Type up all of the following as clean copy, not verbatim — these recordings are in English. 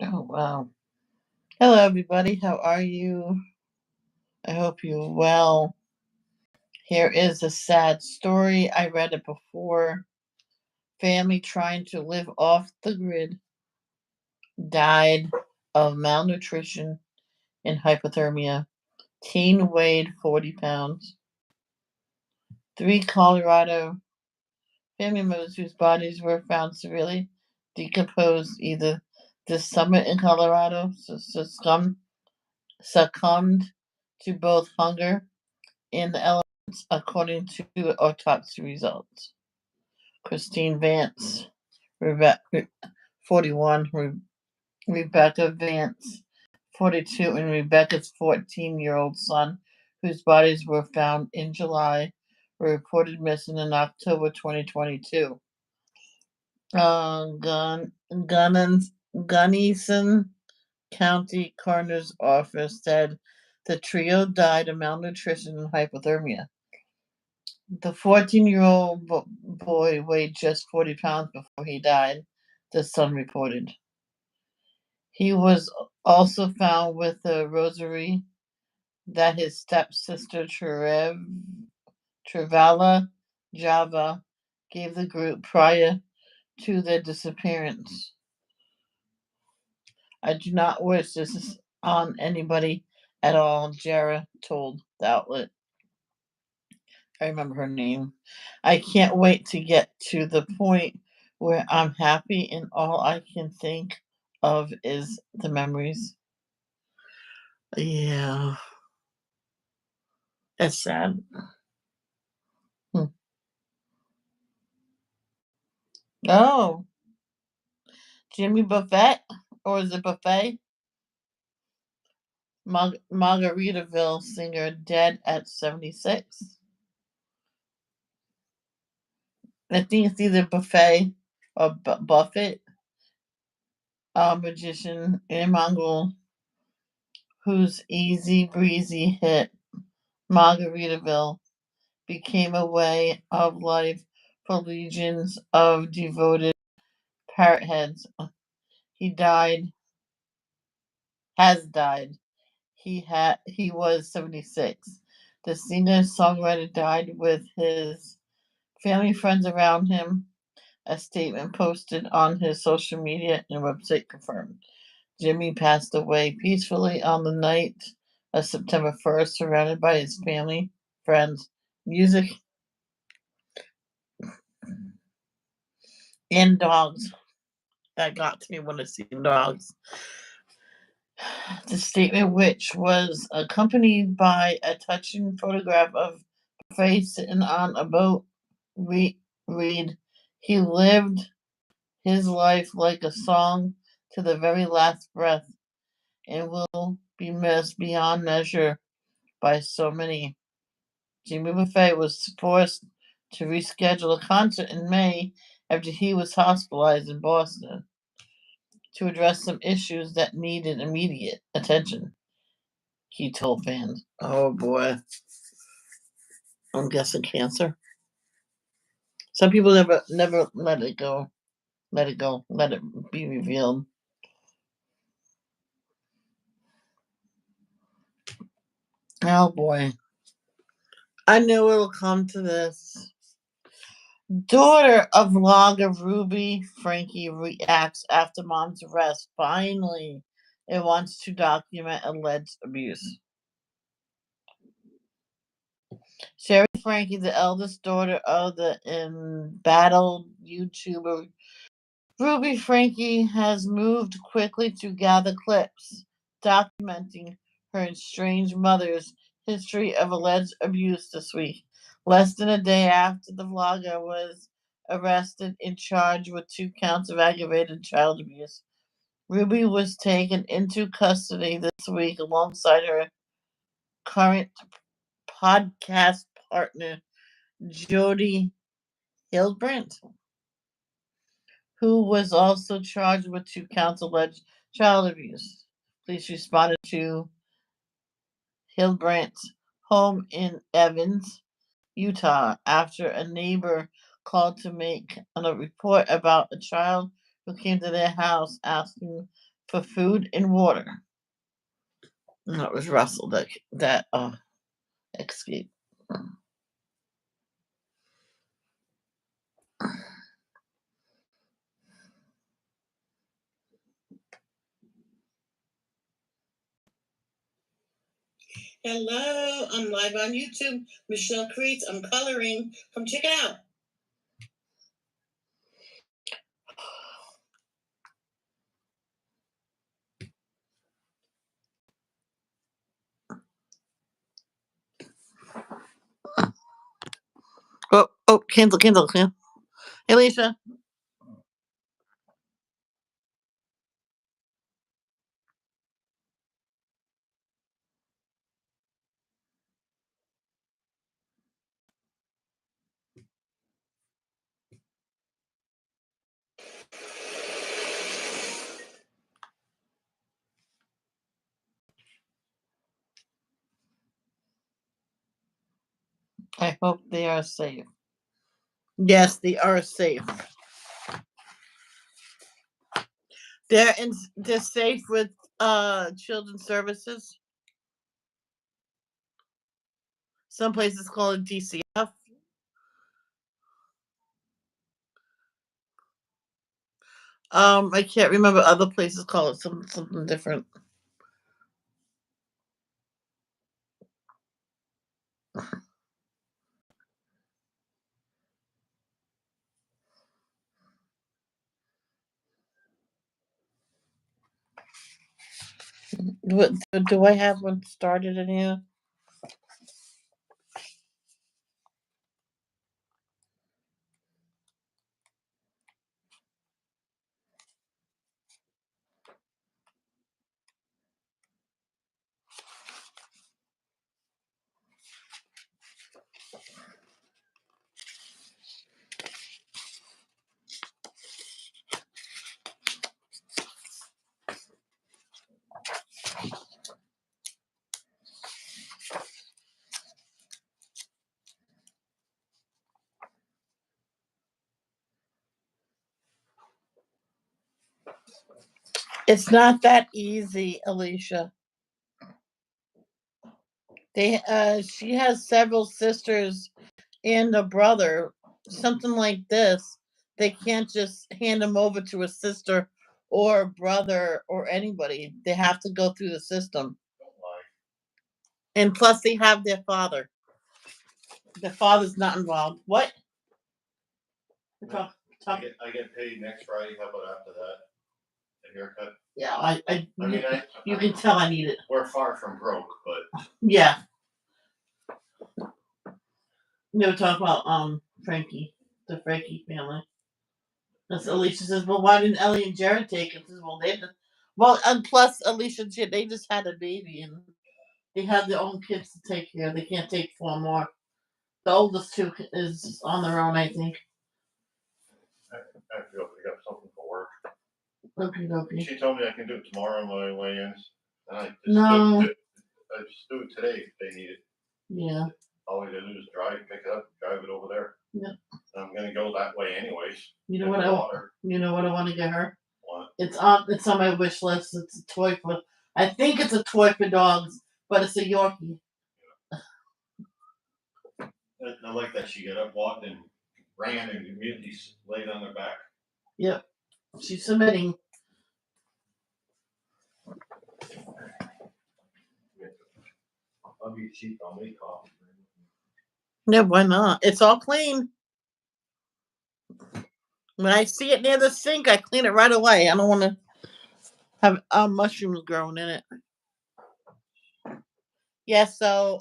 Oh, wow. Hello, everybody. How are you? I hope you're well. Here is a sad story. I read it before. Family trying to live off the grid died of malnutrition and hypothermia. Teen weighed 40 pounds. Three Colorado family members whose bodies were found severely decomposed either this summer in Colorado succumbed to both hunger and the elements, according to autopsy results. Christine Vance, 41, Rebecca Vance, 42, and Rebecca's 14-year-old son, whose bodies were found in July, were reported missing in October 2022. Gunnison County Coroner's Office said the trio died of malnutrition and hypothermia. The 14-year-old boy weighed just 40 pounds before he died, the son reported. He was also found with a rosary that his stepsister Trevala Java gave the group prior to their disappearance. I do not wish this on anybody at all, Jara told the outlet. I remember her name. I can't wait to get to the point where I'm happy and all I can think of is the memories. Yeah, it's sad. Hmm. Oh, Jimmy Buffett? Or is it Buffet? Margaritaville singer dead at 76. I think it's either Buffet or Buffett, a magician in Mongol whose easy breezy hit Margaritaville became a way of life for legions of devoted parrot heads. He died, has died. He was 76. The singer-songwriter died with his family friends around him. A statement posted on his social media and website confirmed. Jimmy passed away peacefully on the night of September 1st, surrounded by his family, friends, music, and dogs. That got to me when I see dogs. The statement, which was accompanied by a touching photograph of Faye sitting on a boat, read, "He lived his life like a song to the very last breath and will be missed beyond measure by so many." Jimmy Buffett was forced to reschedule a concert in May after he was hospitalized in Boston to address some issues that needed immediate attention, he told fans. Oh boy. I'm guessing cancer. Some people never let it go. Let it go. Let it be revealed. Oh boy. I knew it'll come to this. Daughter of vlogger Ruby Frankie reacts after mom's arrest. Finally, it wants to document alleged abuse. Sherry Frankie, the eldest daughter of the embattled YouTuber Ruby Frankie, has moved quickly to gather clips documenting her estranged mother's history of alleged abuse this week, less than a day after the vlogger was arrested and charged with 2 counts of aggravated child abuse. Ruby was taken into custody this week alongside her current podcast partner, Jody Hildebrandt, who was also charged with 2 counts of alleged child abuse. Police responded to Hildebrandt home in Evans, Utah, after a neighbor called to make a report about a child who came to their house asking for food and water. And that was Russell that escaped. Hello, I'm live on YouTube. Michelle Creeds. I'm coloring. Come check it out. Oh, Kindle. Hey, Alicia. I hope they are safe. Yes, they are safe. They're safe with children's services. Some places call it DCF. I can't remember other places call it something different. Do I have one started in here? It's not that easy, Alicia. She has several sisters and a brother. Something like this, they can't just hand them over to a sister or a brother or anybody. They have to go through the system. And plus, they have their father. The father's not involved. What? Talk, talk. I get paid next Friday. How about after that? A haircut. Yeah, I you can tell I need it. We're far from broke, but Yeah. No, talk about Frankie, the Frankie family. That's Alicia says. Well, why didn't Ellie and Jared take it? Says, well, and plus Alicia, they just had a baby and they have their own kids to take care of. They can't take four more. The oldest two is on their own, I think. I have to go pick up something for work. Okay. She told me I can do it tomorrow on my way in. And I just do it today if they need it. Yeah. All we gotta do is pick it up, drive it over there. Yeah. I'm gonna go that way anyways. You know what I want to get her? What? It's on my wish list. It's a toy for. I think it's a toy for dogs, but it's a Yorkie. I like that she got up, walked, and ran, and immediately laid on her back. Yep. She's submitting. I'll be cheap. I'll make coffee. Yeah, why not? It's all clean. When I see it near the sink, I clean it right away. I don't want to have mushrooms growing in it. Yeah, so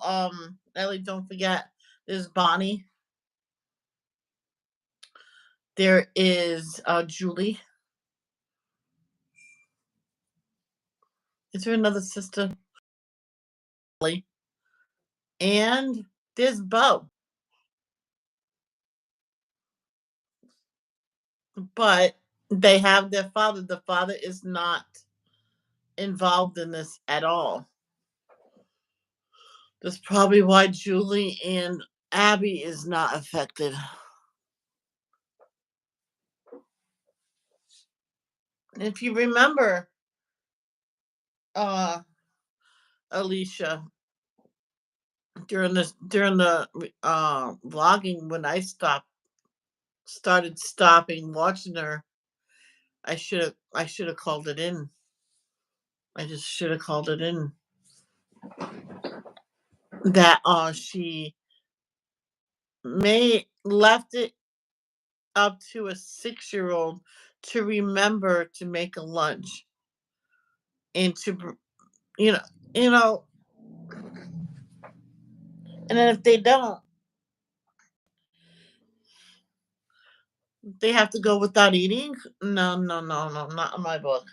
Ellie, don't forget, there's Bonnie. There is Julie. Is there another sister? Ellie. And there's Bo. But they have their father. The father is not involved in this at all. That's probably why Julie and Abby is not affected. If you remember, Alicia, during the vlogging, when I started stopping watching her, I should have called it in. I just should have called it in that she may left it up to a 6-year-old to remember to make a lunch and to you know you know and then if they don't, they have to go without eating. No, no, no, no, not in my book.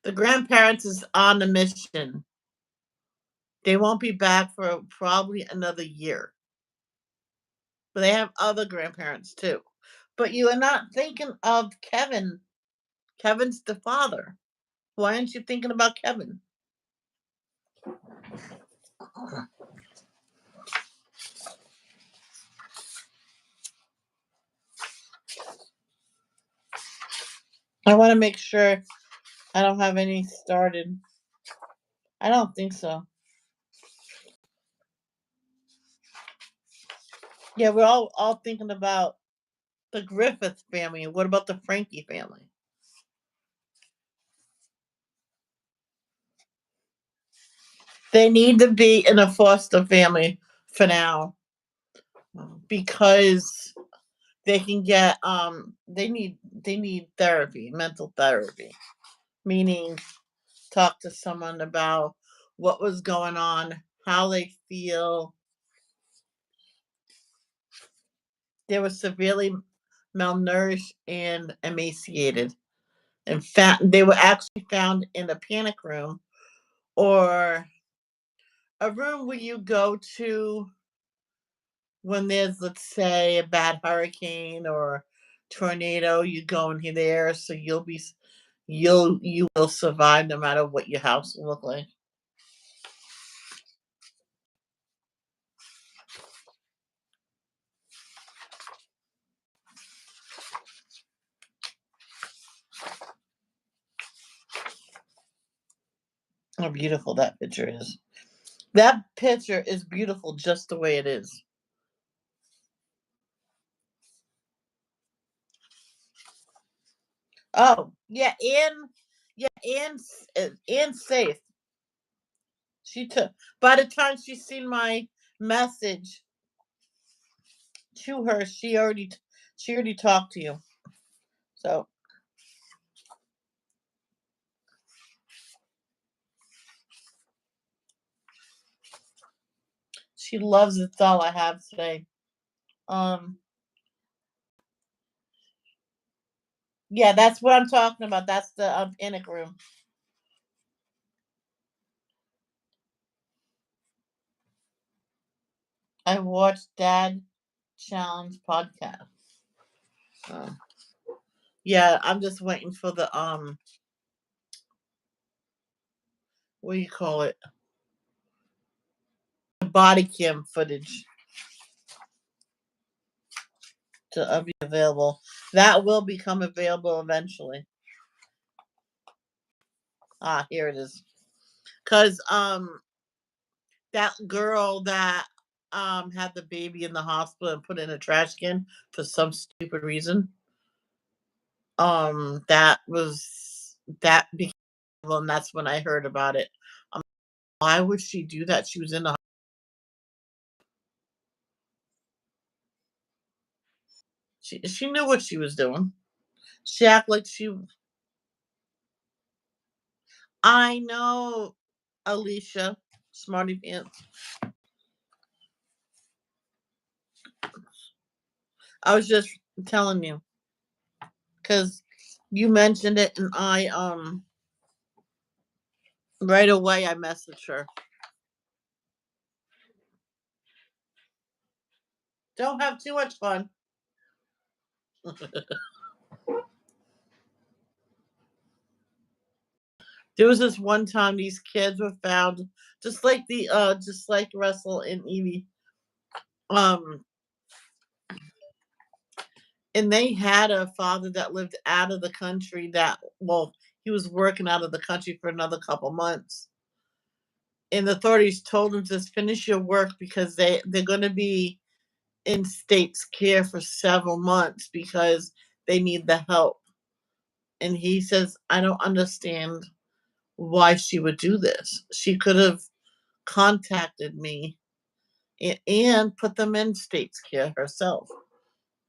The grandparents is on a mission. They won't be back for probably another year. But they have other grandparents too. But you are not thinking of Kevin. Kevin's the father. Why aren't you thinking about Kevin? I want to make sure I don't have any started. I don't think so. Yeah, we're all thinking about the Griffith family. What about the Frankie family? They need to be in a foster family for now because they can get they need therapy, mental therapy, meaning talk to someone about what was going on, how they feel. They were severely malnourished and emaciated. In fact, they were actually found in a panic room, or a room where you go to when there's, let's say, a bad hurricane or tornado. You go in there, so you will survive no matter what your house will look like. How beautiful that picture is. That picture is beautiful just the way it is. Oh, yeah, and safe. She took by the time she seen my message to her, she already talked to you. So she loves it. It's all I have today. Um, yeah, that's what I'm talking about. That's the panic room. I watched Dad Challenge podcast. Uh, yeah, I'm just waiting for the what do you call it? The body cam footage to be available. That will become available eventually. Ah, here it is. Cause that girl that had the baby in the hospital and put it in a trash can for some stupid reason. That became, and that's when I heard about it. Why would she do that? She was in the she knew what she was doing. She acted like she. I know, Alicia, smarty pants. I was just telling you because you mentioned it, and I right away I messaged her. Don't have too much fun. There was this one time these kids were found, just like Russell and Evie. Um, And they had a father that lived out of the country that, well, he was working out of the country for another couple months. And the authorities told him, just finish your work because they're going to be in state's care for several months because they need the help. And he says, I don't understand why she would do this. She could have contacted me and put them in state's care herself.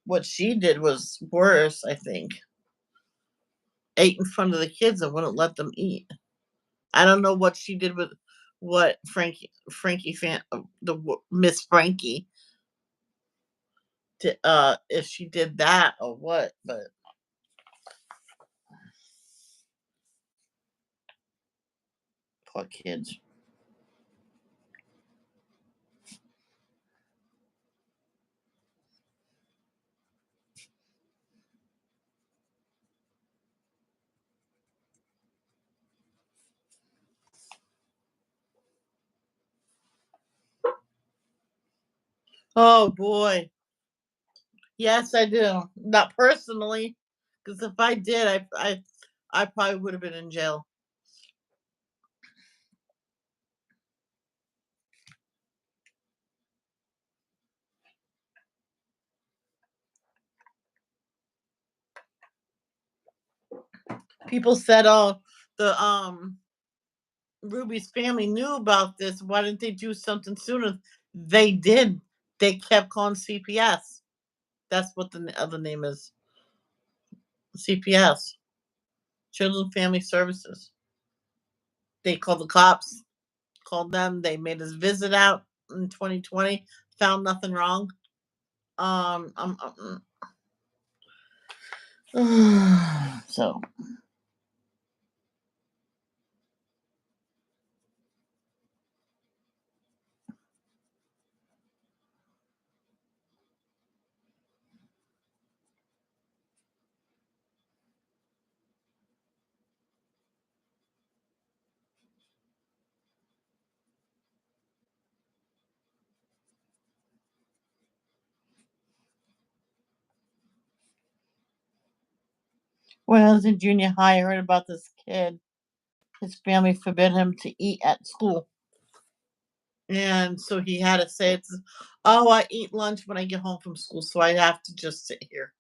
What she did was worse, I think. Ate in front of the kids and wouldn't let them eat. I don't know what she did with what Frankie Miss Frankie if she did that or what, but poor kids. Oh boy. Yes, I do. Not personally, because if I did, I probably would have been in jail. People said, "Oh, the Ruby's family knew about this. Why didn't they do something sooner?" They did. They kept calling CPS. That's what the other name is. CPS, Children Family Services. They called the cops. Called them. They made us visit out in 2020. Found nothing wrong. Um, um, um so when I was in junior high, I heard about this kid. His family forbid him to eat at school. And so he had to say, it's, "Oh, I eat lunch when I get home from school, so I have to just sit here."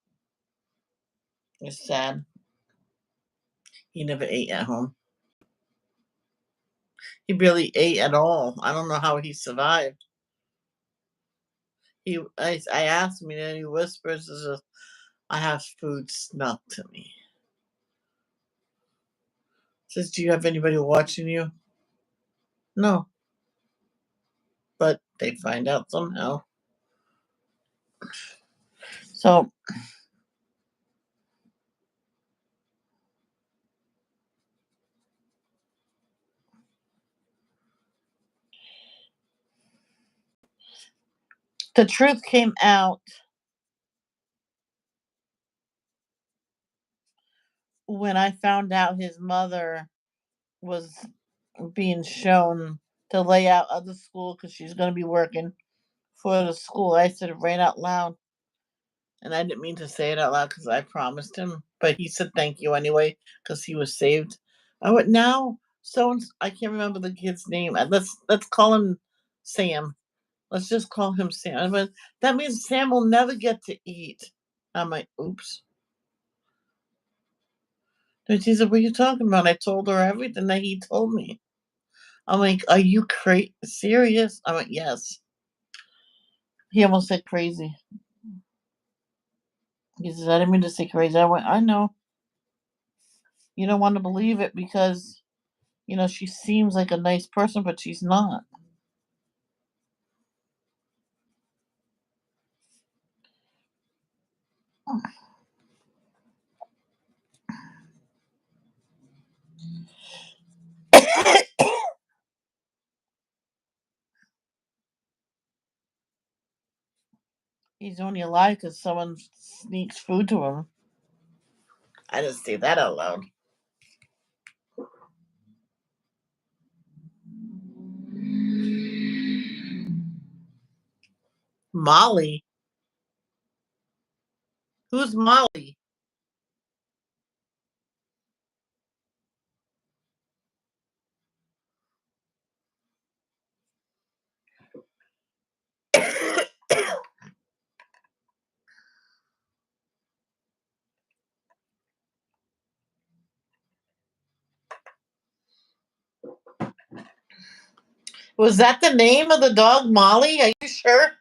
It's sad. He never ate at home. He barely ate at all. I don't know how he survived. I asked him, and he whispers, "I have food snuck to me." Says, "Do you have anybody watching you?" No, but they find out somehow. So the truth came out when I found out his mother was being shown to lay out other school because she's going to be working for the school. I said it right out loud, and I didn't mean to say it out loud because I promised him, but he said thank you anyway because he was saved. I went now. So I can't remember the kid's name. Let's call him Sam. Let's just call him Sam. I went, that means Sam will never get to eat. I'm like, oops. And she said, "What are you talking about?" I told her everything that he told me. I'm like, "Are you serious?" I went, "Yes." He almost said crazy. He says, "I didn't mean to say crazy." I went, "I know. You don't want to believe it because, she seems like a nice person, but she's not." He's only alive because someone sneaks food to him. I didn't say that out loud. Molly. Who's Molly? Was that the name of the dog, Molly? Are you sure?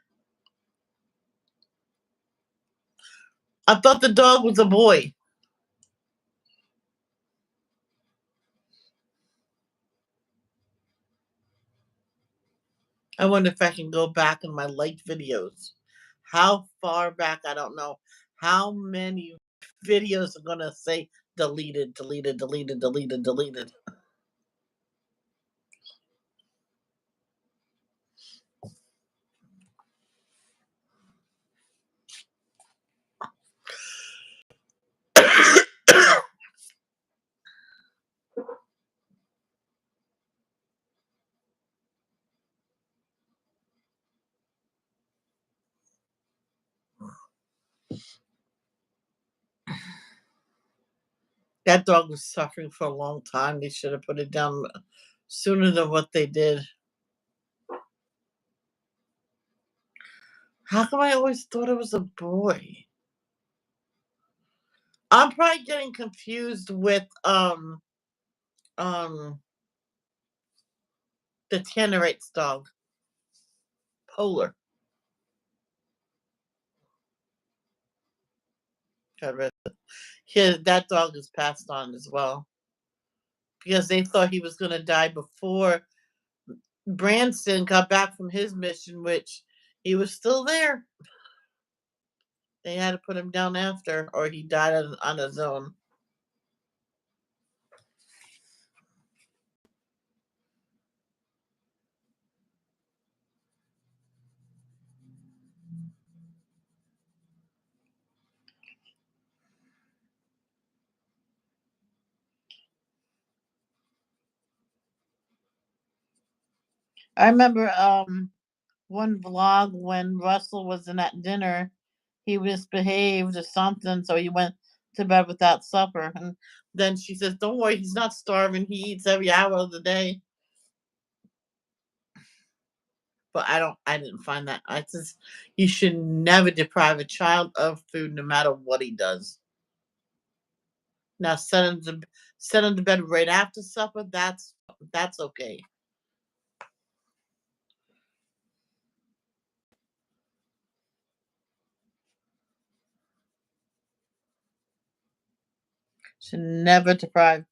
I thought the dog was a boy. I wonder if I can go back in my liked videos. How far back? I don't know. How many videos are going to say deleted, deleted, deleted, deleted, deleted? That dog was suffering for a long time. They should have put it down sooner than what they did. How come I always thought it was a boy? I'm probably getting confused with um the Tannerate's dog, Polar. That dog is passed on as well because they thought he was going to die before Branson got back from his mission, which he was still there. They had to put him down after, or he died on his own. I remember one vlog when Russell was in that dinner, he misbehaved or something, so he went to bed without supper. And then she says, "Don't worry, he's not starving. He eats every hour of the day." But I didn't find that. I just you should never deprive a child of food, no matter what he does. Now send him to bed right after supper. That's okay. Should never deprive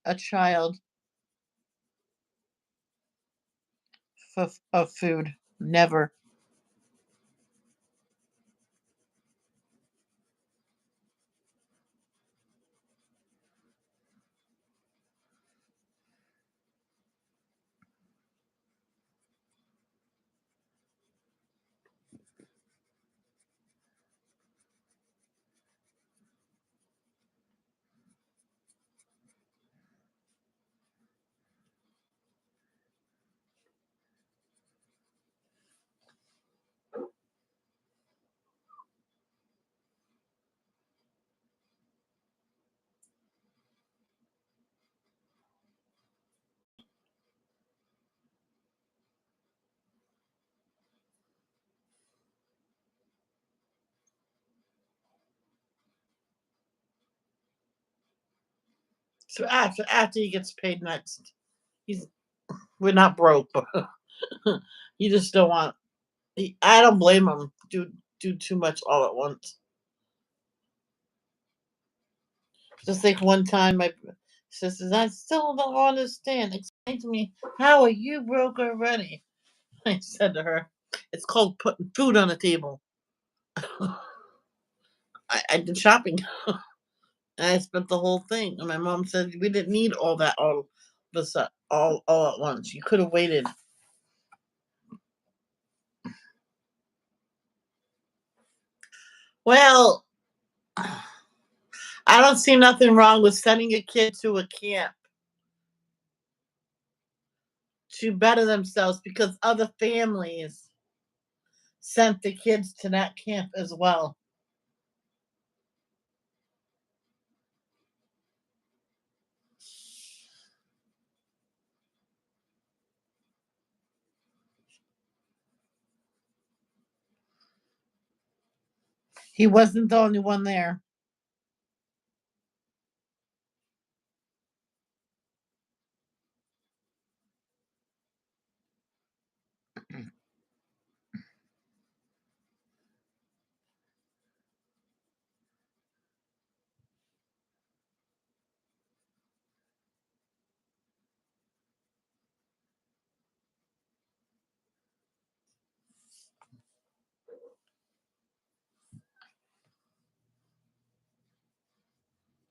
a child of food. Never. So after he gets paid next, he's we're not broke, but you just don't want. I don't blame him. Do too much all at once. Just like one time, my sister says, "I still don't understand. Explain to me, how are you broke already?" I said to her, "It's called putting food on the table." I did shopping. And I spent the whole thing. And my mom said we didn't need all that all at once. You could have waited. Well, I don't see nothing wrong with sending a kid to a camp to better themselves because other families sent the kids to that camp as well. He wasn't the only one there.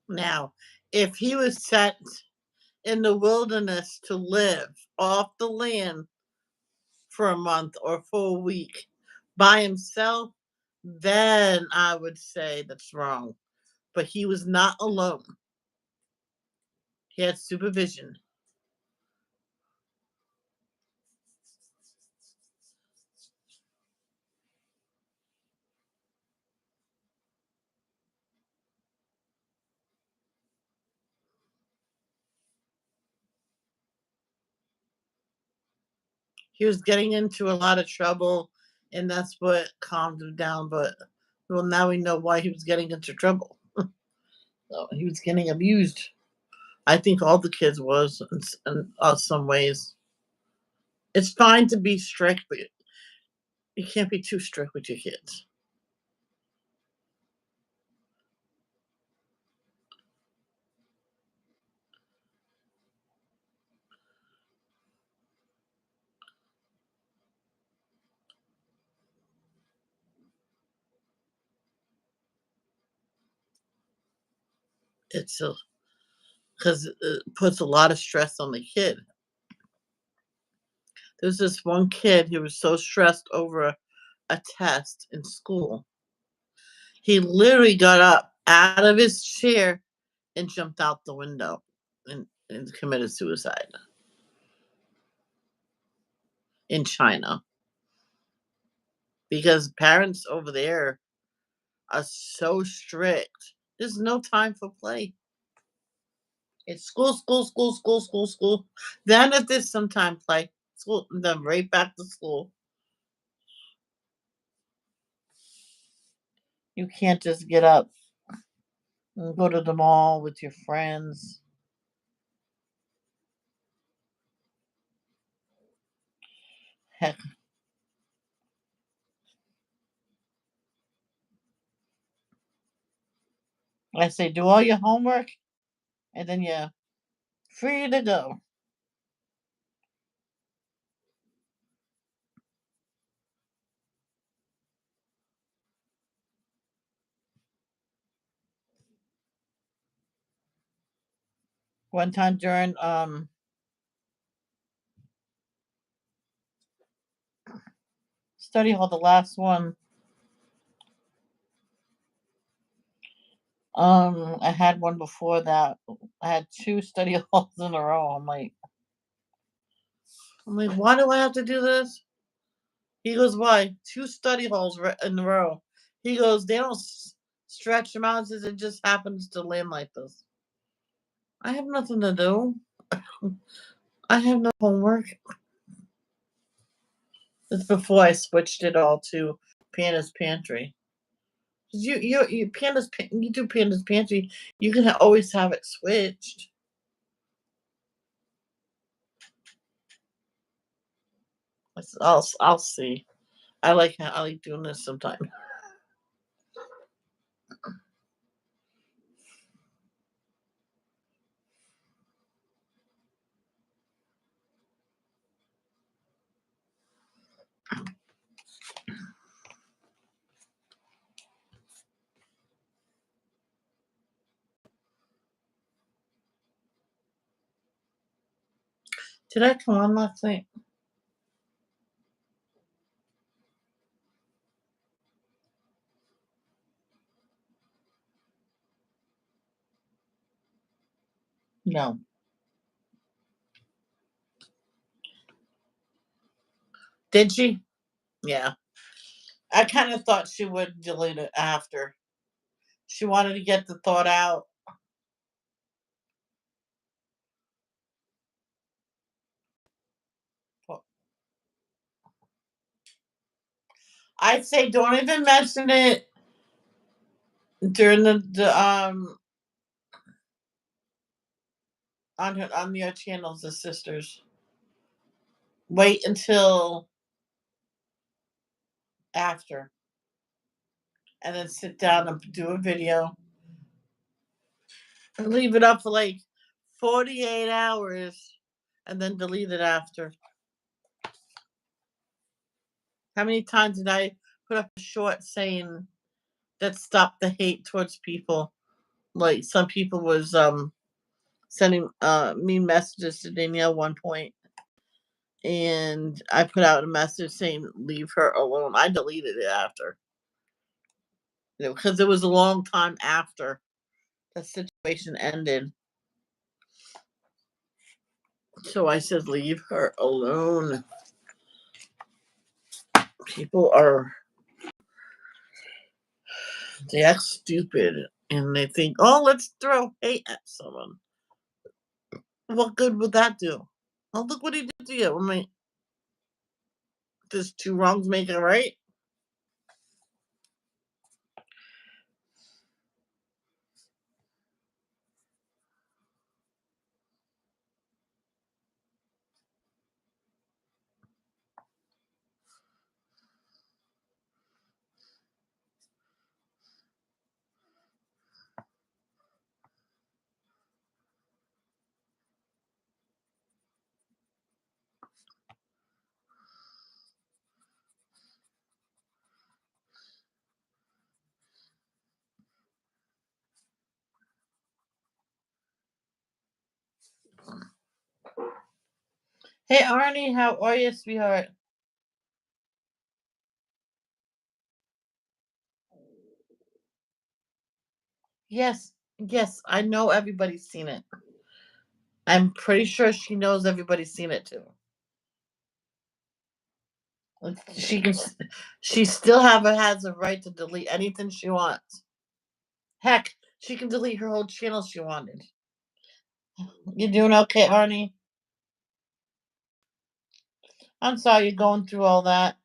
Now, if he was sent in the wilderness to live off the land for a month or for a week by himself, then I would say that's wrong. But he was not alone. He had supervision. He was getting into a lot of trouble, and that's what calmed him down. But well, now we know why he was getting into trouble. So he was getting abused. I think all the kids was in some ways. It's fine to be strict, but you can't be too strict with your kids. It's because it puts a lot of stress on the kid. There's this one kid who was so stressed over a test in school. He literally got up out of his chair and jumped out the window and committed suicide in China because parents over there are so strict. There's no time for play. It's school, school, school, school, school, school. Then if there's some time play, school, then right back to school. You can't just get up and go to the mall with your friends. Heck, I say do all your homework and then you're free to go. One time during study hall, the last one, I had one before that. I had two study halls in a row. I'm like, why do I have to do this? He goes, why? Two study halls in a row. He goes, they don't stretch them out. Says it just happens to land like this. I have nothing to do. I have no homework. This before I switched it all to Panda's Pantry. You you do Panda's Pantry. You can always have it switched. I'll see. I like doing this sometime. Did I come on last night? No. Did she? Yeah. I kind of thought she would delete it after. She wanted to get the thought out. I'd say don't even mention it. during the on your channels, the sisters wait until after, and then sit down and do a video and leave it up for like 48 hours, and then delete it after. How many times did I put up a short saying that stopped the hate towards people? Like some people was sending mean messages to Danielle one point, and I put out a message saying leave her alone. I deleted it after, because it was a long time after the situation ended. So I said leave her alone. People they act stupid and they think, oh, let's throw hate at someone. What good would that do? Oh, look what he did to you. I mean, does two wrongs make it right? Hey, Arnie, how are you, sweetheart? Yes, yes, I know everybody's seen it. I'm pretty sure she knows everybody's seen it too. She can, she still has a right to delete anything she wants. Heck, she can delete her whole channel if she wanted. You doing okay, Arnie? I'm sorry you're going through all that.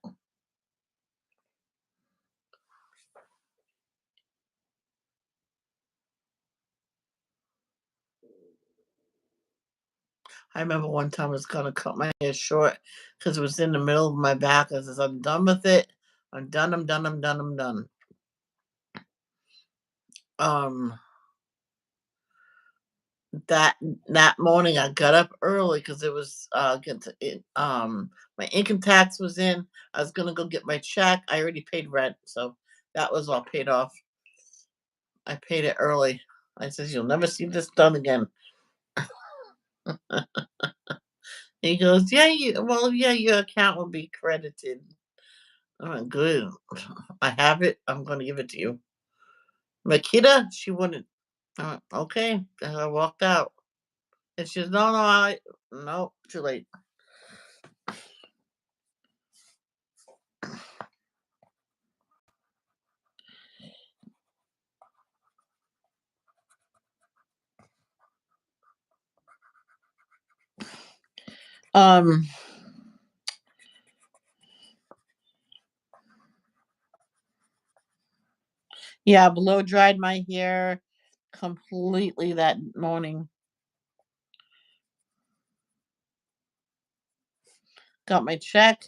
I remember one time I was gonna cut my hair short because it was in the middle of my back. I said, I'm done with it. I'm done, I'm done, I'm done, I'm done. Um that that morning I got up early because it was my income tax was in. I was gonna go get my check. I already paid rent, so that was all paid off. I paid it early. I says, you'll never see this done again. He goes, yeah, yeah, your account will be credited. I'm good. I have it. I'm going to give it to you. Makita, she wouldn't. Okay. And I walked out. And she says, no, no, too late. Um, yeah, blow dried my hair completely that morning. Got my check.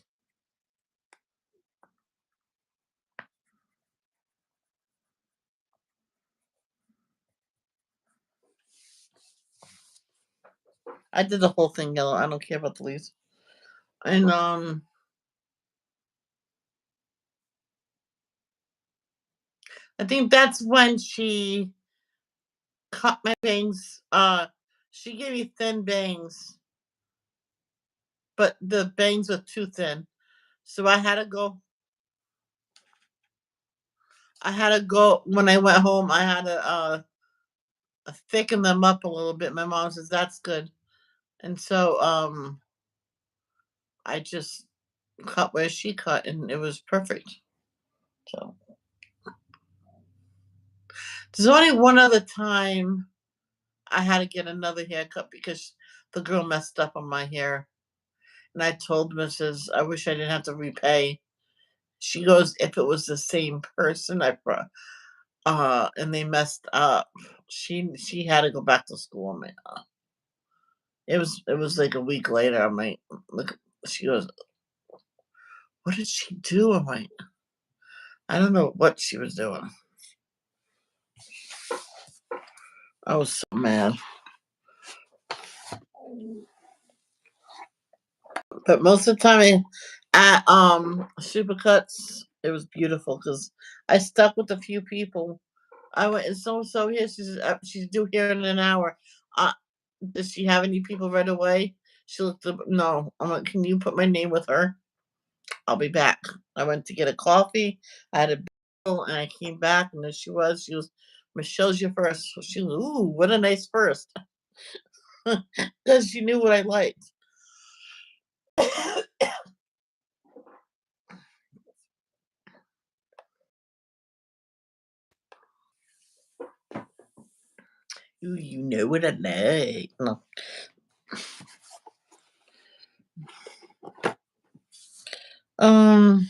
I did the whole thing yellow. I don't care about the leaves. And I think that's when she cut my bangs. She gave me thin bangs, but the bangs were too thin. So I had to go. When I went home. I had to thicken them up a little bit. My mom says that's good, and so I just cut where she cut, and it was perfect. So there's only one other time I had to get another haircut because the girl messed up on my hair, and I told Mrs. I wish I didn't have to repay. She goes, if it was the same person, and they messed up. She had to go back to school. I'm like, it was like a week later. I'm like, look, she goes, what did she do? I'm like, I don't know what she was doing. I was so mad. But most of the time at Supercuts, it was beautiful because I stuck with a few people. I went and so here she's due here in an hour. Uh, does she have any people right away? She looked up. No, I'm like, can you put my name with her? I'll be back. I went to get a coffee. I had a bill and I came back and there she was. She was Michelle's your first. So she was, ooh, what a nice first. Because she knew what I liked. Ooh, you know what I like. No. Um,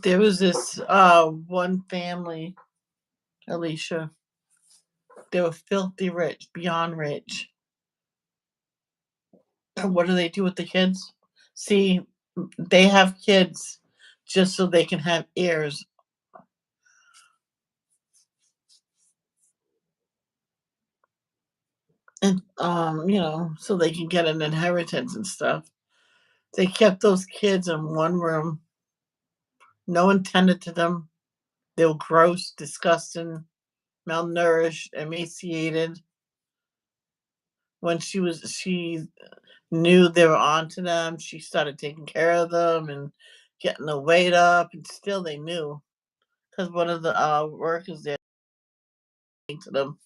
there was this one family, Alicia. They were filthy rich, beyond rich. And what do they do with the kids? See, they have kids just so they can have heirs. And so they can get an inheritance and stuff. They kept those kids in one room. No one tended to them. They were gross, disgusting, malnourished, emaciated. When she knew they were onto them, she started taking care of them and getting the weight up, and still they knew because one of the workers there to them.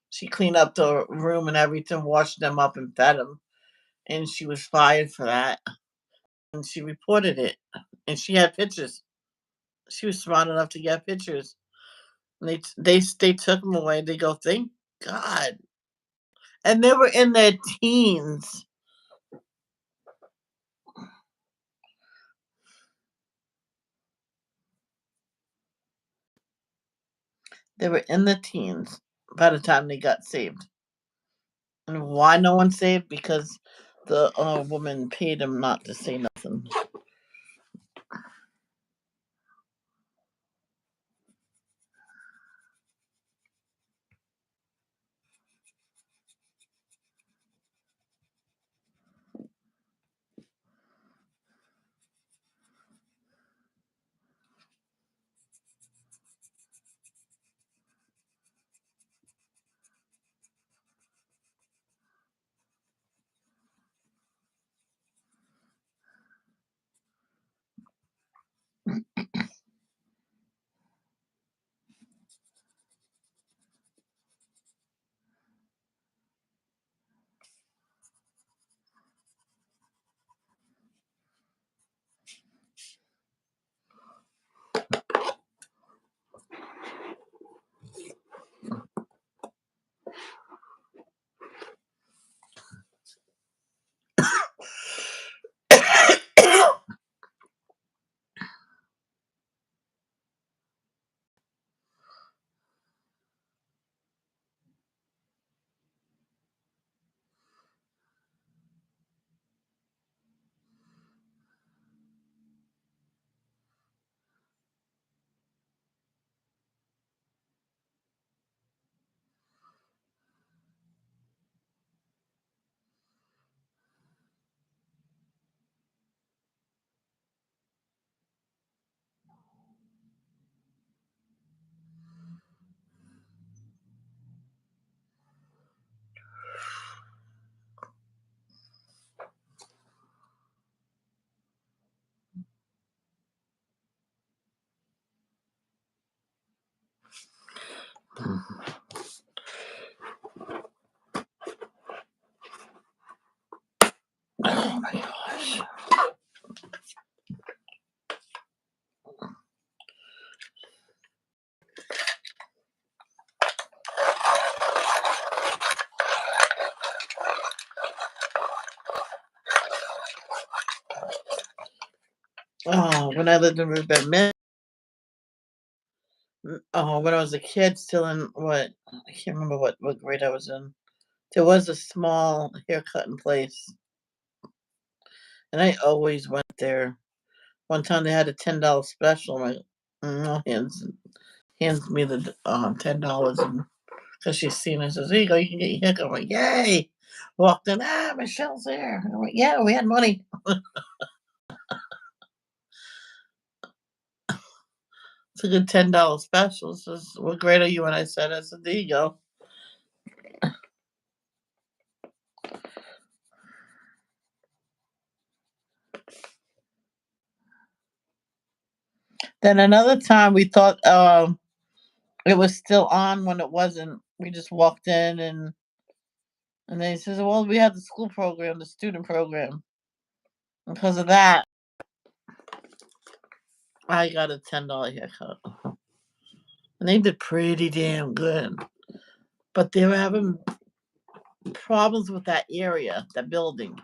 She cleaned up the room and everything, washed them up and fed them, and she was fired for that. And she reported it, and she had pictures. She was smart enough to get pictures. And they took them away. They go, thank God. And they were in their teens. They were in the teens by the time they got saved. And why no one saved? Because the woman paid him not to say nothing. Oh, when I lived in Riverbend, oh, when I was a kid, still in what I can't remember what grade I was in. There was a small haircutting place, and I always went there. One time they had a $10 special. My hands me the $10 and because she's seen it, says, "There you go, you can get your haircut." I'm like, "Yay!" Walked in, Michelle's there. I'm like, "Yeah, we had money." It's a good $10 special. Says, "What grade are you?" And I said, "I said, there you go." Then another time we thought it was still on when it wasn't. We just walked in and they says, "Well, we had the school program, the student program." Because of that, I got a $10 haircut, and they did pretty damn good. But they were having problems with that area, that building,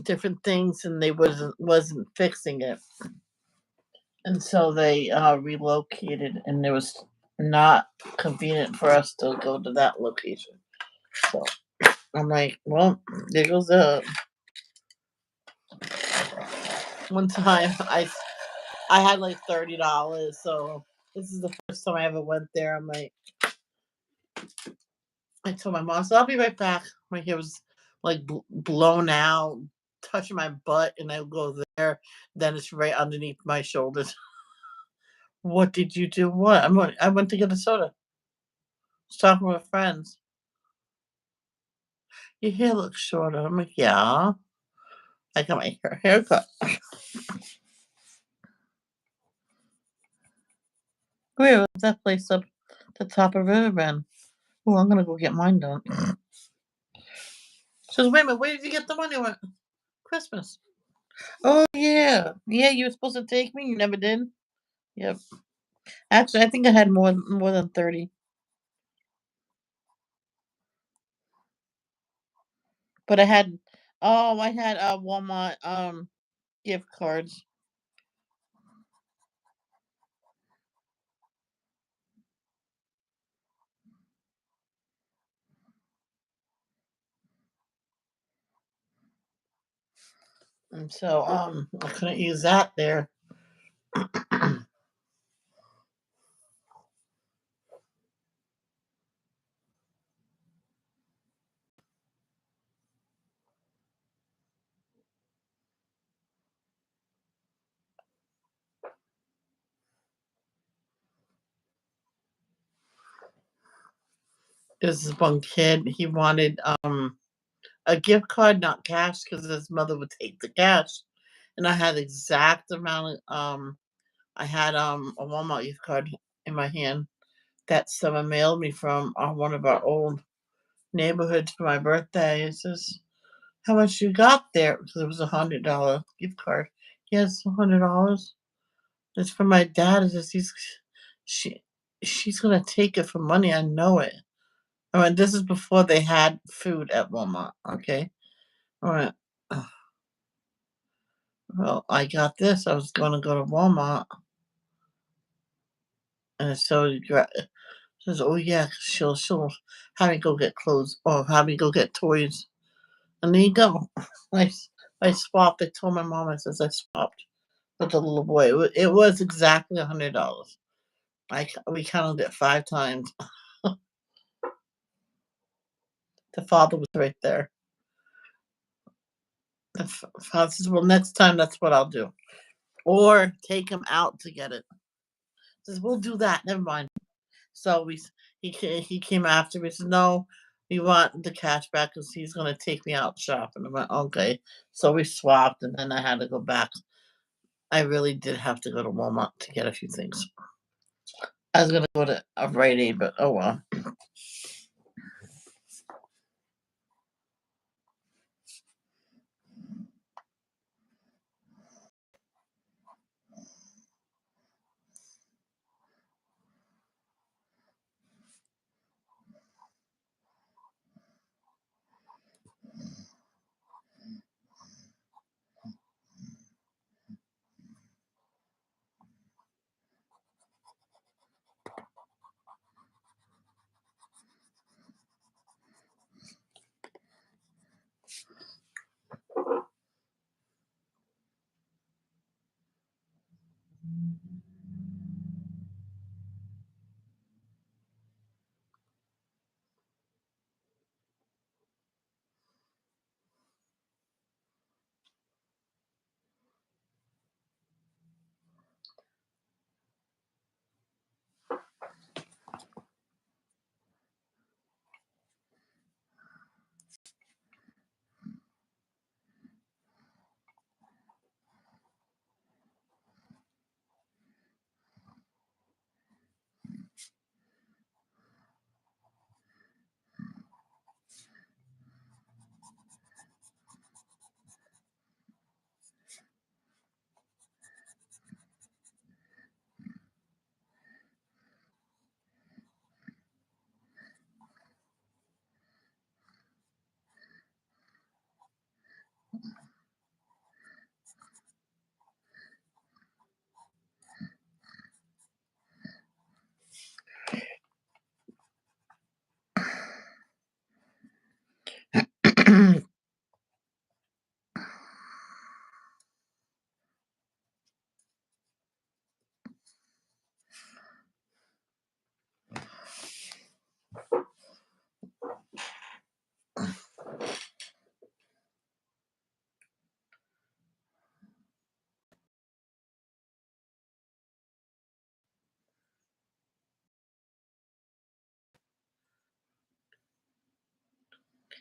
different things, and they wasn't fixing it, and so they relocated, and it was not convenient for us to go to that location. So I'm like, well, there goes the one time I had like $30, so this is the first time I ever went there. I'm like, I told my mom, so I'll be right back. My hair was like blown out, touching my butt, and I go there. Then it's right underneath my shoulders. What did you do? What? I went to get a soda. I was talking with friends. Your hair looks shorter. I'm like, yeah. I got my haircut. Where was that place up the top of Riverbend? Oh, I'm gonna go get mine done. She says, wait a minute, where did you get the money? I went, Christmas. Oh yeah. Yeah, you were supposed to take me, you never did. Yep. Actually, I think I had more than 30. But I had Walmart gift cards. And so I couldn't use that there. There's this one kid, he wanted a gift card, not cash, because his mother would take the cash. And I had the exact amount of I had a Walmart gift card in my hand that someone mailed me from one of our old neighborhoods for my birthday. It says, how much you got there? Because it was $100 gift card. Yes, $100. It's for my dad. It says she she's gonna take it for money. I know it. I mean, this is before they had food at Walmart. Okay. I went, "Ugh, well, I got this. I was gonna go to Walmart, and so says, oh yeah, she'll have me go get clothes or have me go get toys, and there you go. I I swapped. I told my mom. I says I swapped with the little boy. It was exactly $100. We counted it 5 times. The father was right there. The father says, "Well, next time that's what I'll do, or take him out to get it." Says, "We'll do that. Never mind." So he came after me. Said, "No, we want the cash back because he's gonna take me out shopping." I went, "Okay." So we swapped, and then I had to go back. I really did have to go to Walmart to get a few things. I was gonna go to a Rite Aid, but oh well.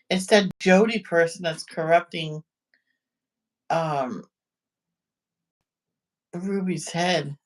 It's that Jody person that's corrupting um Ruby's head.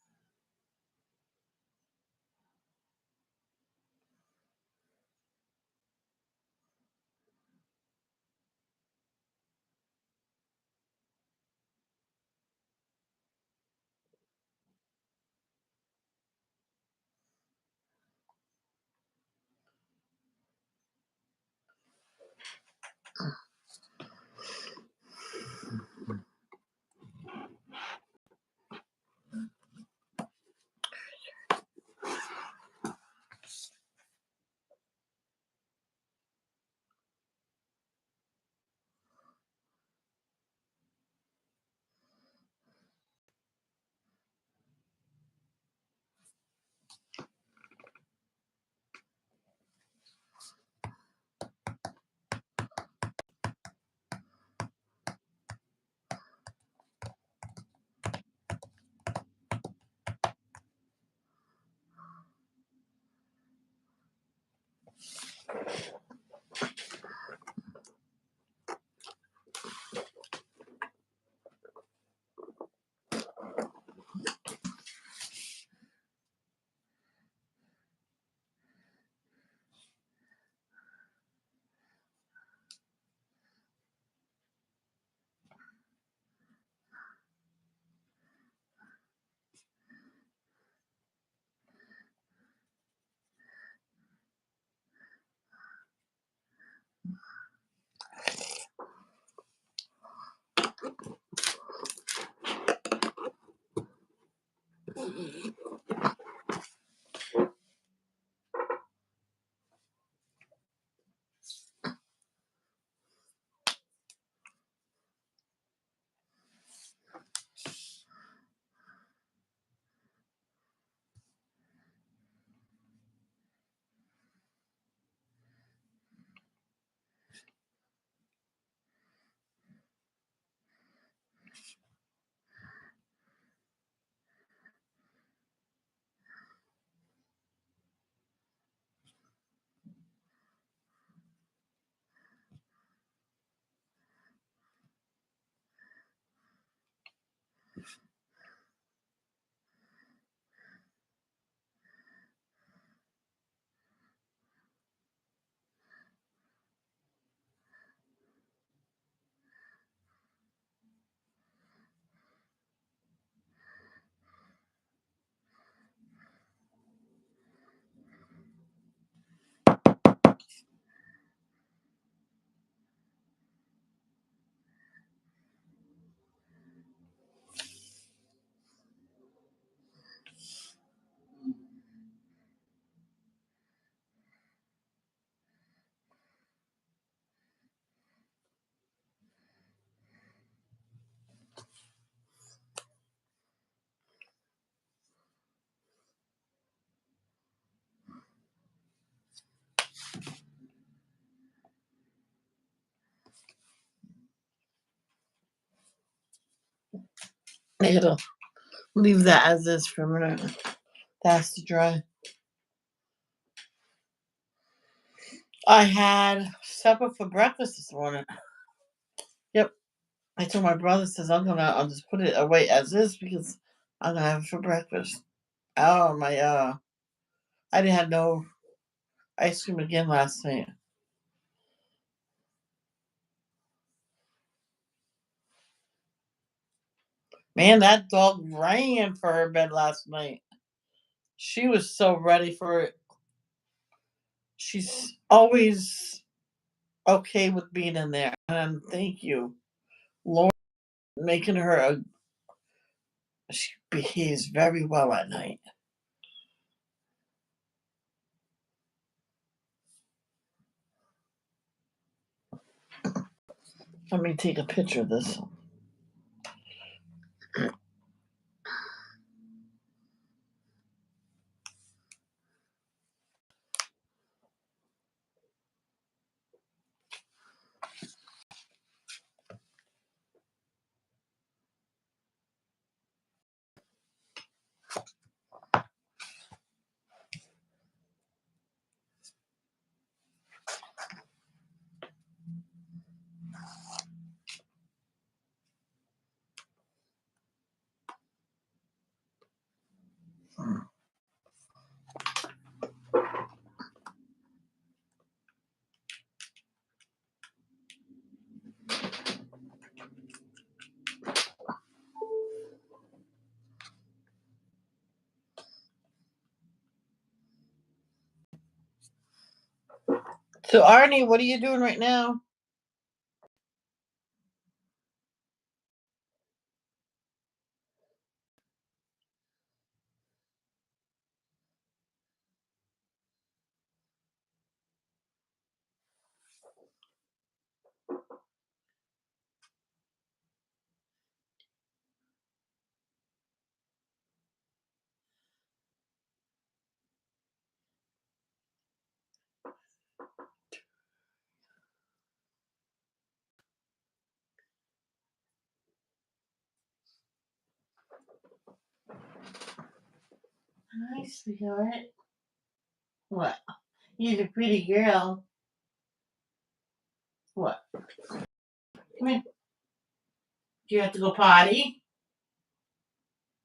I gotta leave that as is for a minute. That has to dry. I had supper for breakfast this morning. Yep. I told my brother, says I'll just put it away as is because I'm gonna have it for breakfast. Oh my I didn't have no ice cream again last night. Man, that dog ran for her bed last night. She was so ready for it. She's always okay with being in there. And thank you, Lord, making her she behaves very well at night. Let me take a picture of this. So Arnie, what are you doing right now? Hi, sweetheart. What? You're a pretty girl. What? Come here. Do you have to go potty?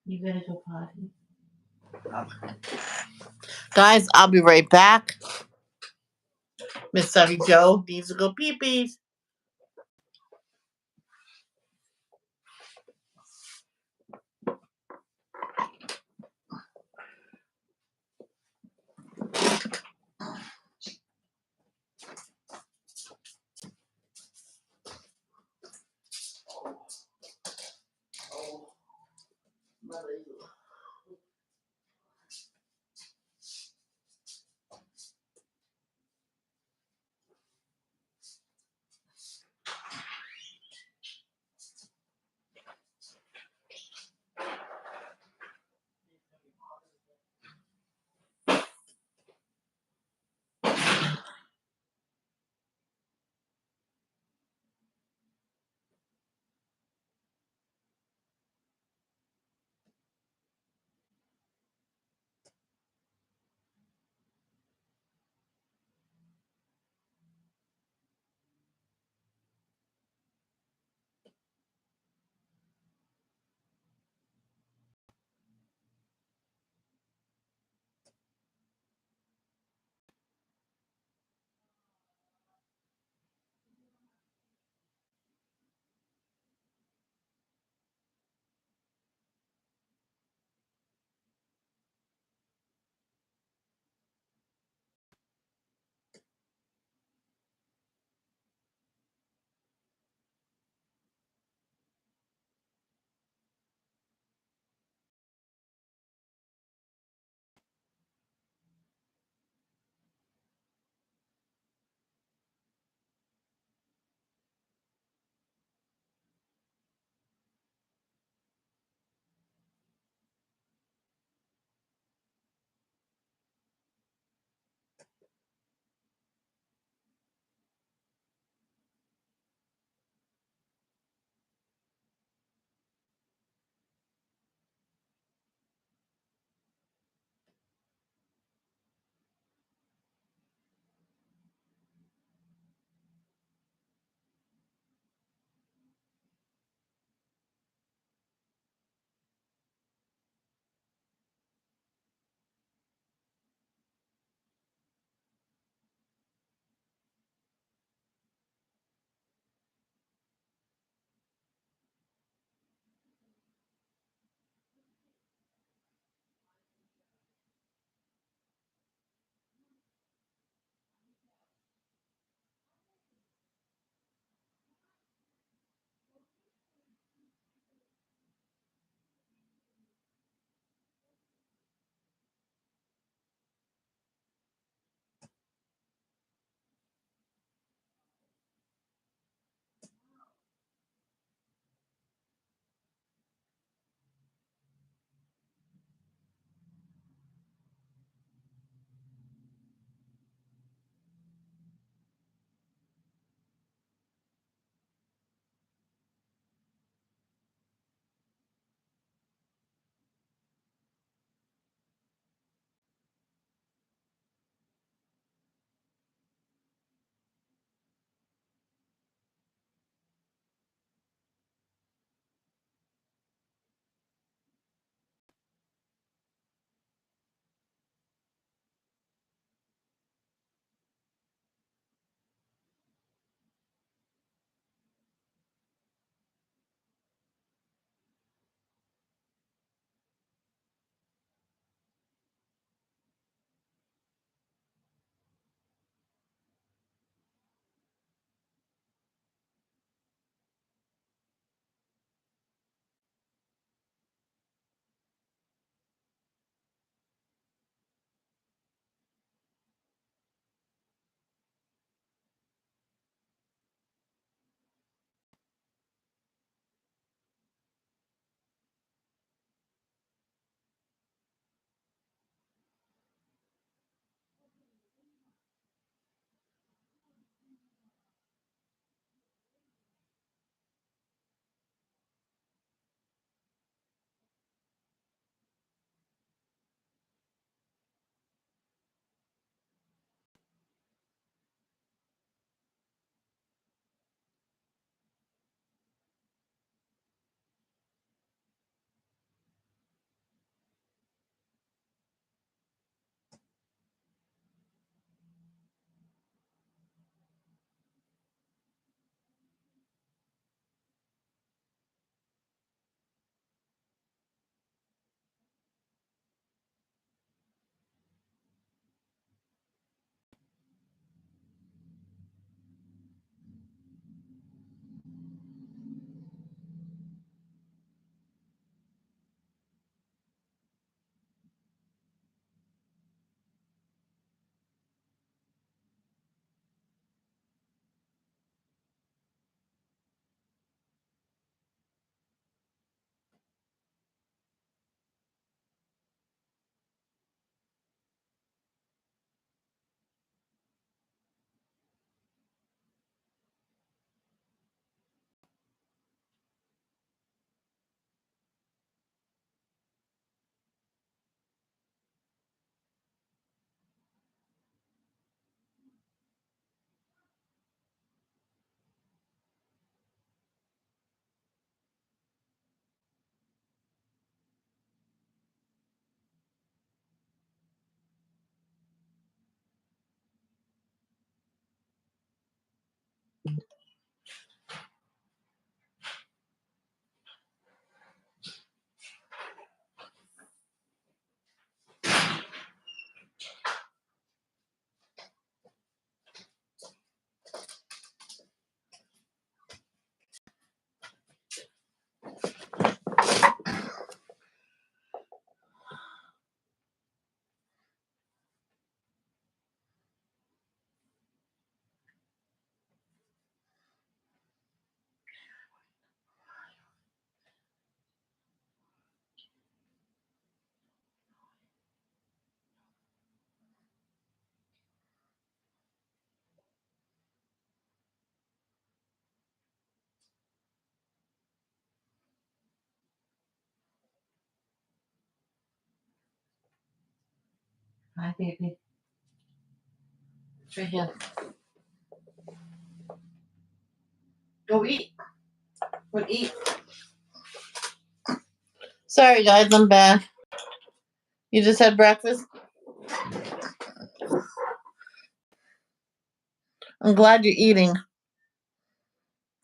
You gotta go potty. Okay. Guys, I'll be right back. Miss Sunny Joe needs to go pee-pee. Hi, baby. It's right here. Go eat. Go eat. Sorry, guys, I'm back. You just had breakfast? I'm glad you're eating.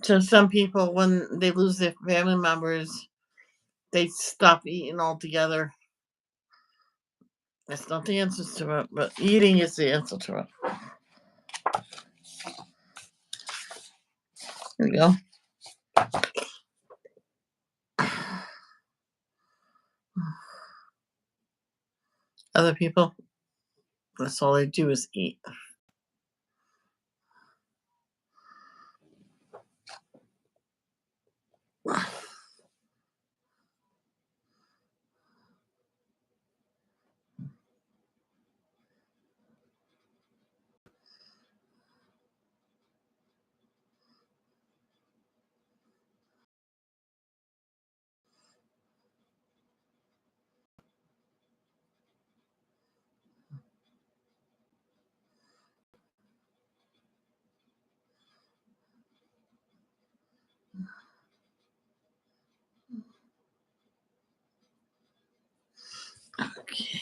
So some people, when they lose their family members, they stop eating altogether. That's not the answer to it, but eating is the answer to it. Here we go. Other people, that's all they do is eat. Okay.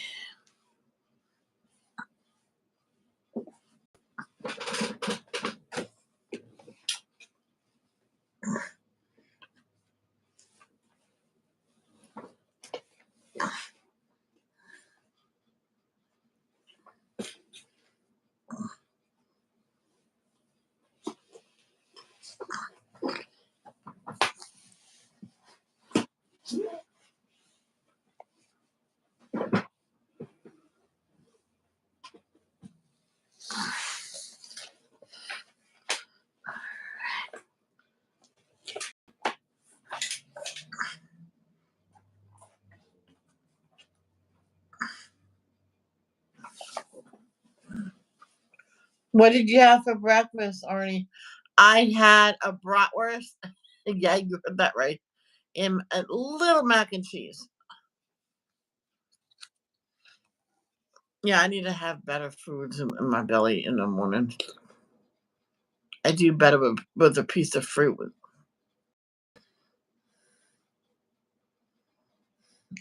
What did you have for breakfast, Arnie? I had a bratwurst. Yeah, you heard that right. And a little mac and cheese. Yeah, I need to have better foods in my belly in the morning. I do better with a piece of fruit.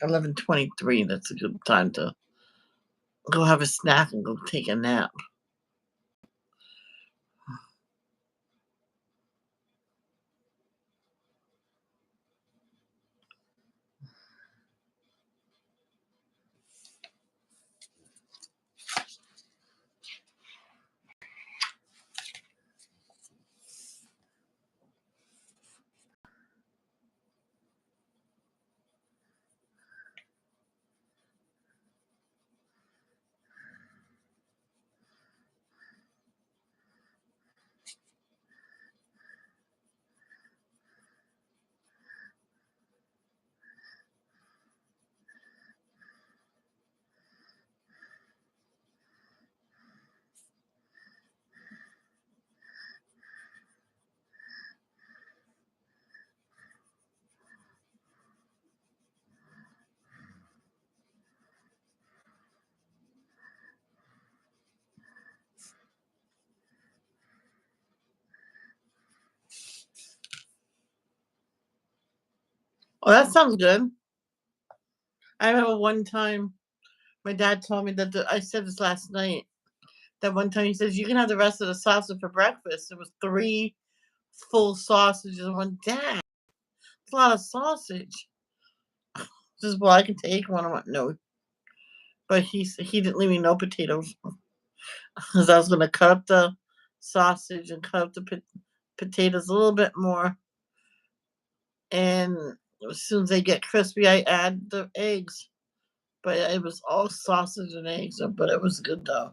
11:23. That's a good time to go have a snack and go take a nap. Oh, that sounds good. I remember one time my dad told me that I said this last night. That one time he says you can have the rest of the salsa for breakfast. It was 3 full sausages. I went, Dad, it's a lot of sausage. He says, well, I can take one. I went, no. But he didn't leave me no potatoes because I was going to cut up the sausage and cut up the potatoes a little bit more. And as soon as they get crispy, I add the eggs. But it was all sausage and eggs, but it was good though.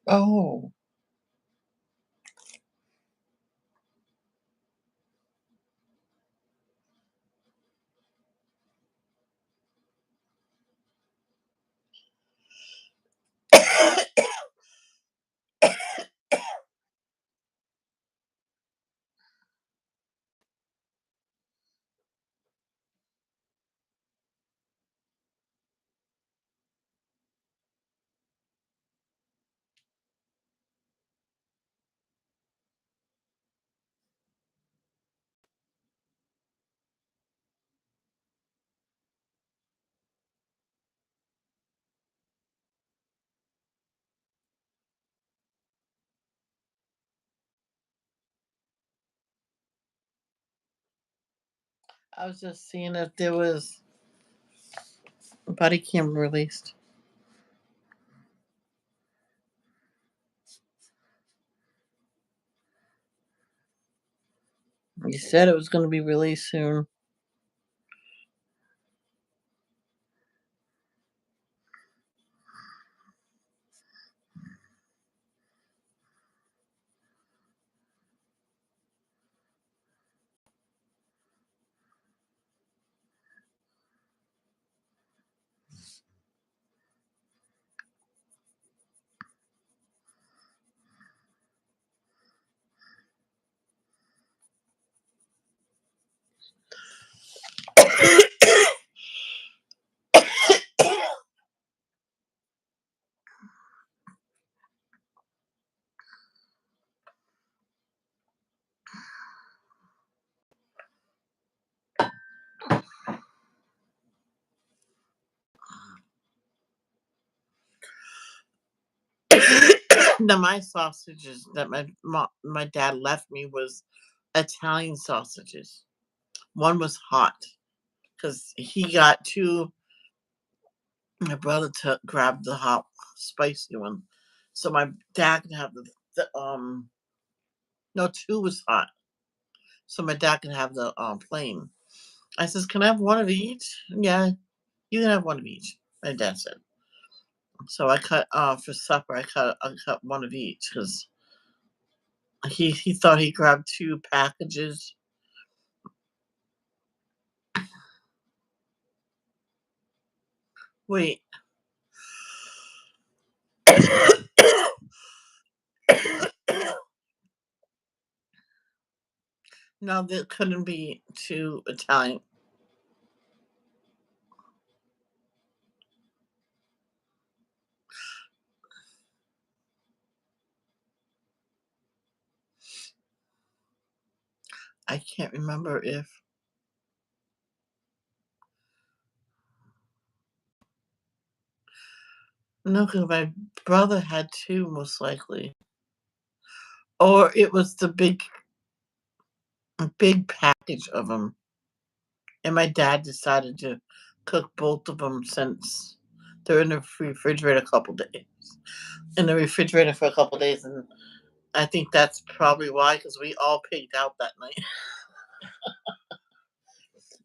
Oh. I was just seeing if there was a body cam released. You said it was going to be released soon. Now my sausages that my dad left me was Italian sausages. One was hot because he got two. My brother grabbed the hot, spicy one, so my dad could have the. No, two was hot, so my dad could have the plain. I says, "Can I have one of each?" Yeah, you can have one of each. My dad said. So I cut for supper. I cut one of each because he thought he grabbed two packages. Wait. No, that couldn't be too Italian. I can't remember if no, because my brother had two most likely, or it was the big package of them, and my dad decided to cook both of them since they're in the refrigerator a couple days. In the refrigerator for a couple days, and I think that's probably why, because we all pigged out that night.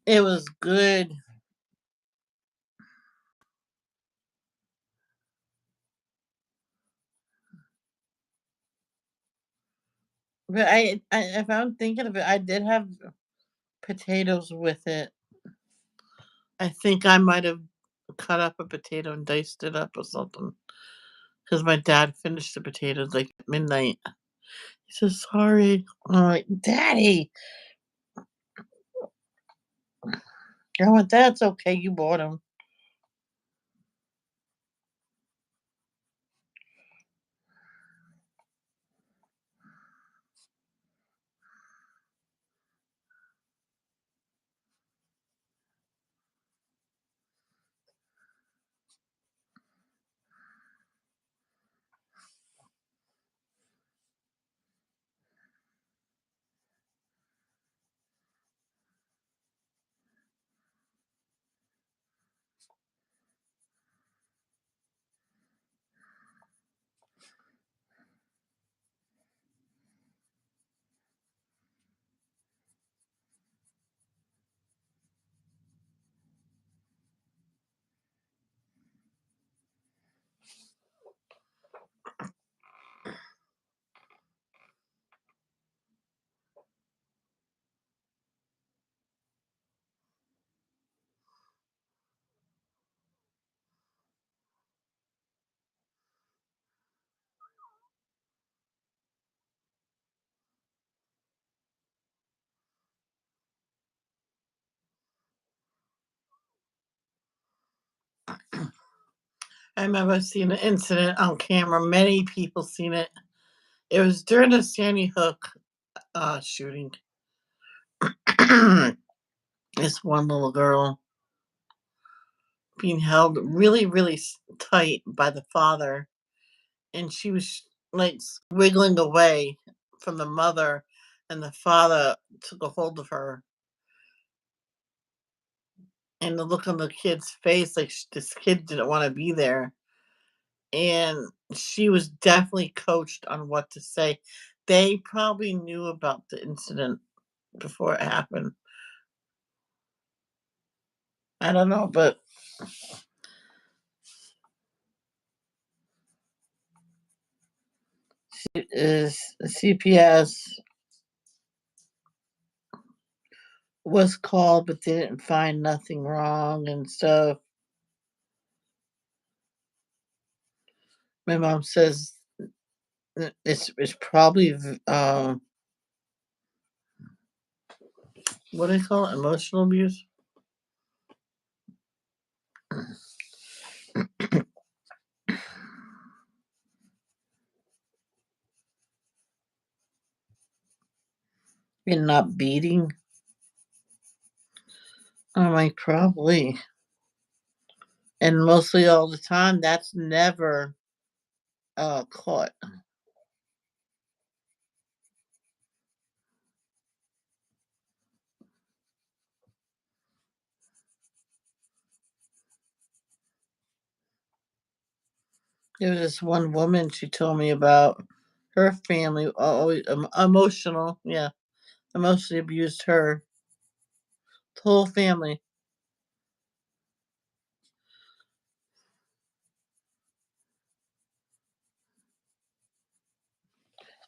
It was good, but if I'm thinking of it, I did have potatoes with it. I think I might have cut up a potato and diced it up or something. because my dad finished the potatoes like at midnight. He says, "Sorry." I'm like, "Daddy." I went, "That's okay. You bought them." I remember seeing an incident on camera. Many people seen it. It was during the Sandy Hook shooting. This one little girl being held really, really tight by the father, and she was like wiggling away from the mother, and the father took a hold of her. And the look on the kid's face, like this kid didn't want to be there, and she was definitely coached on what to say. They probably knew about the incident before it happened. I don't know, but is CPS was called, but they didn't find nothing wrong and stuff. My mom says it's probably what do they call it? Emotional abuse. And not beating. I'm like, probably. And mostly all the time, that's never caught. There was this one woman she told me about her family, always emotional, yeah, emotionally abused her. The whole family.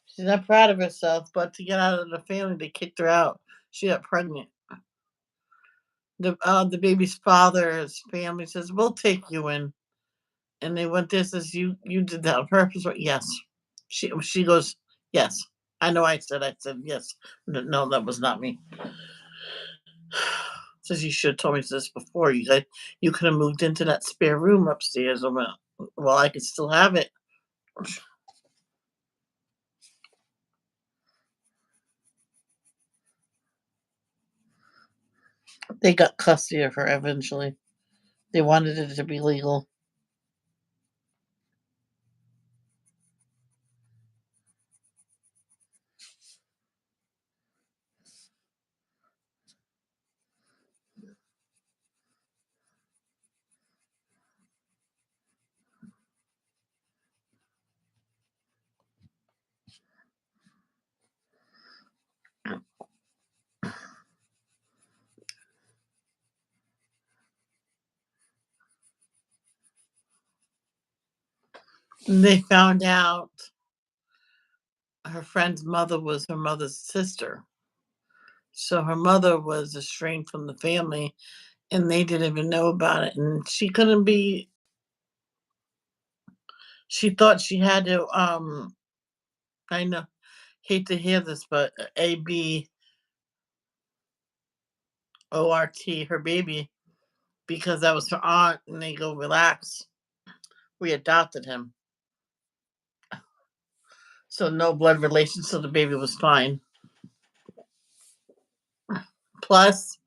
She's not proud of herself, but to get out of the family, they kicked her out. She got pregnant. The baby's father's family says, "We'll take you in," and they went there. Says, "You did that on purpose?" Right? Yes. She goes, "Yes." I know. I said yes. No, that was not me. Says you should have told me this before. You could have moved into that spare room upstairs. I went, well, I could still have it. They got custody of her eventually. They wanted it to be legal. And they found out her friend's mother was her mother's sister. So her mother was estranged from the family, and they didn't even know about it. And she couldn't be She thought she had to, I know, hate to hear this, but ABORT, her baby, because that was her aunt, and they go, relax. We adopted him. So no blood relation, so the baby was fine. Plus,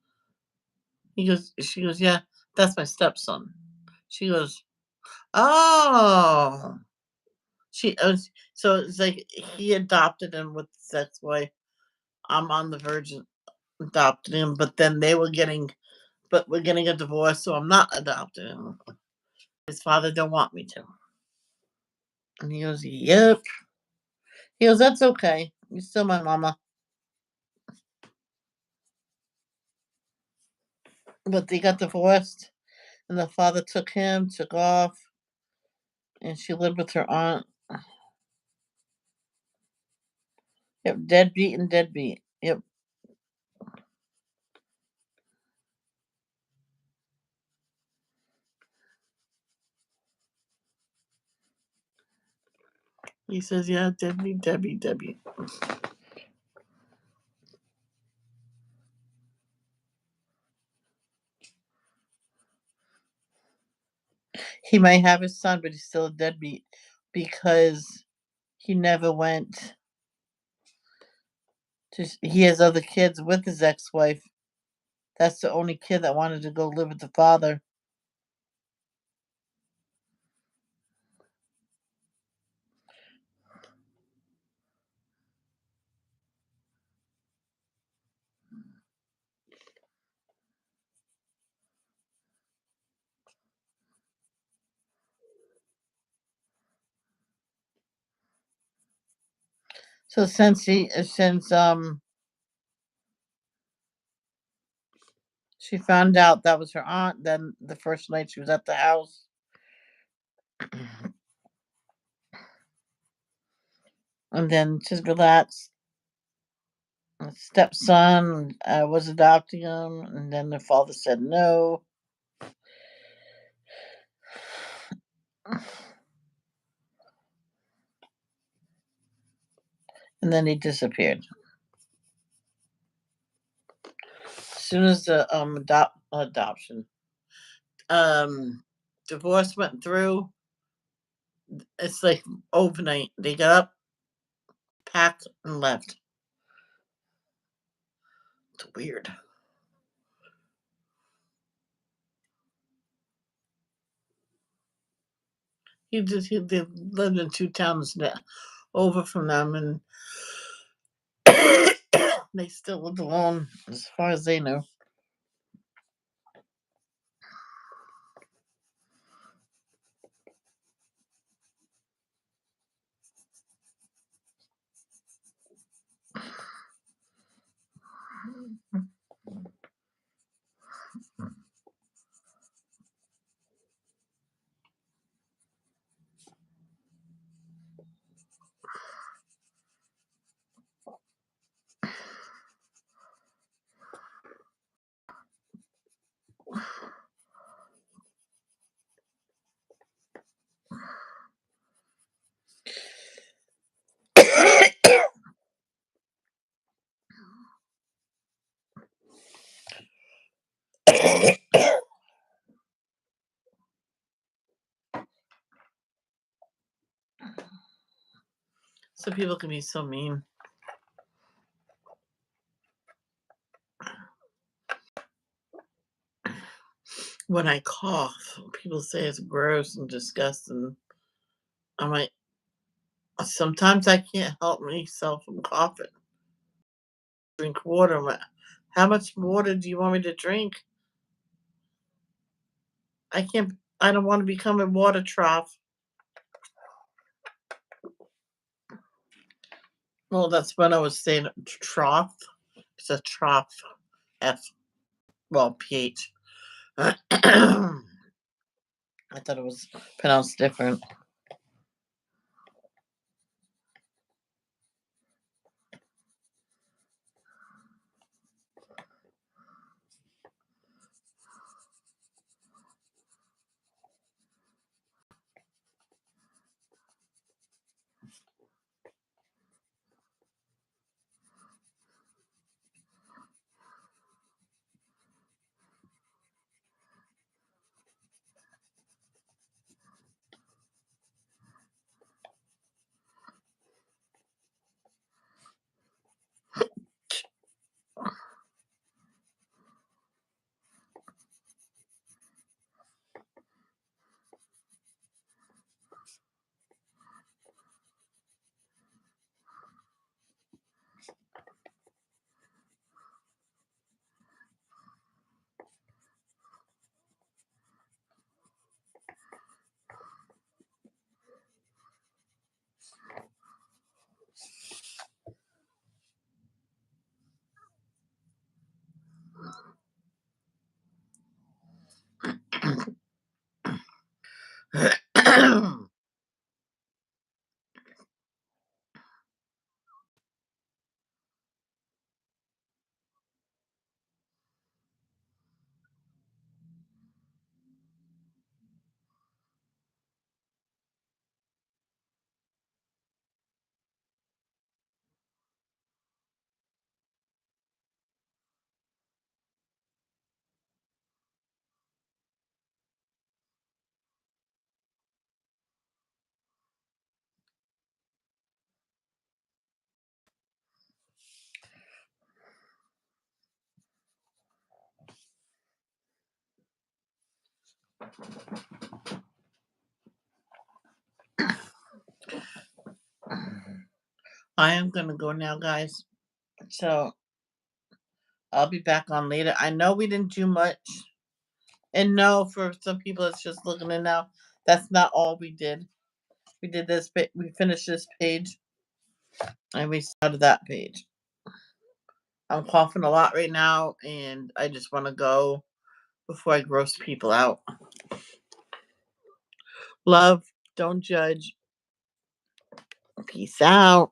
she goes, yeah, that's my stepson. She goes, oh. So it's like he adopted him with that's why I'm on the verge of adopting him, but then we're getting a divorce, so I'm not adopting him. His father don't want me to. And he goes, yep. He goes, that's okay. You're still my mama. But they got divorced, and the father took off, and she lived with her aunt. Yep, deadbeat and deadbeat. Yep. He says, yeah, deadbeat, deadbeat, deadbeat. He might have his son, but he's still a deadbeat because he never went to. He has other kids with his ex-wife. That's the only kid that wanted to go live with the father. So since she found out that was her aunt, then the first night she was at the house, and then just relaxed. Stepson was adopting him, and then the father said no. And then he disappeared. As soon as the adoption divorce went through, it's like overnight. They got up, packed, and left. It's weird. They lived in two towns over from them, and they still lived alone as far as they knew. So people can be so mean. When I cough, people say it's gross and disgusting. I'm like, sometimes I can't help myself from coughing. Drink water. How much water do you want me to drink? I can't. I don't want to become a water trough. Well, that's when I was saying trough. It's a trough. F. Well, PH. I thought it was pronounced different. I am gonna go now, guys. So I'll be back on later. I know we didn't do much. And no, for some people it's just looking in now. That's not all we did. We did this we finished this page and we started that page. I'm coughing a lot right now and I just want to go before I gross people out. Love, don't judge. Peace out.